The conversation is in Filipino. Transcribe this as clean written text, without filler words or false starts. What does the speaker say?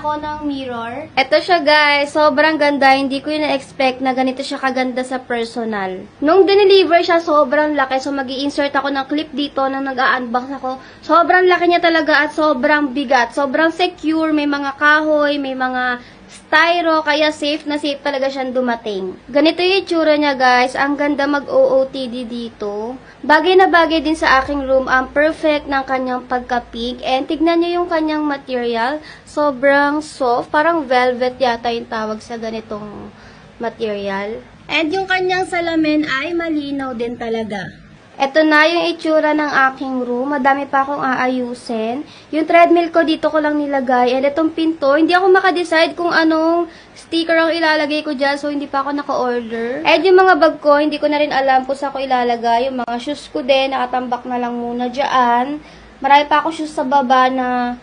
ako ng mirror. Ito siya guys, sobrang ganda. Hindi ko yung na-expect na ganito siya kaganda sa personal. Nung dineliver siya, sobrang laki. So mag-i-insert ako ng clip dito nang nag-unbox ako. Sobrang laki niya talaga at sobrang bigat. Sobrang secure, may mga kahoy, may mga styro, kaya safe na safe talaga siyang dumating. Ganito yung itsura niya guys, ang ganda mag-OOTD dito. Bagay na bagay din sa aking room, ang perfect ng kanyang pagka-pink. And tignan niyo yung kanyang material, sobrang soft, parang velvet yata yung tawag sa ganitong material. And yung kanyang salamin ay malinaw din talaga. Ito na yung itsura ng aking room. Madami pa akong aayusin. Yung treadmill ko dito ko lang nilagay. And itong pinto, hindi ako makadecide kung anong sticker ang ilalagay ko dyan. So, hindi pa ako naka-order. And yung mga bag ko, hindi ko na rin alam kung saan ko ilalagay. Yung mga shoes ko din, nakatambak na lang muna dyan. Marami pa ako shoes sa baba na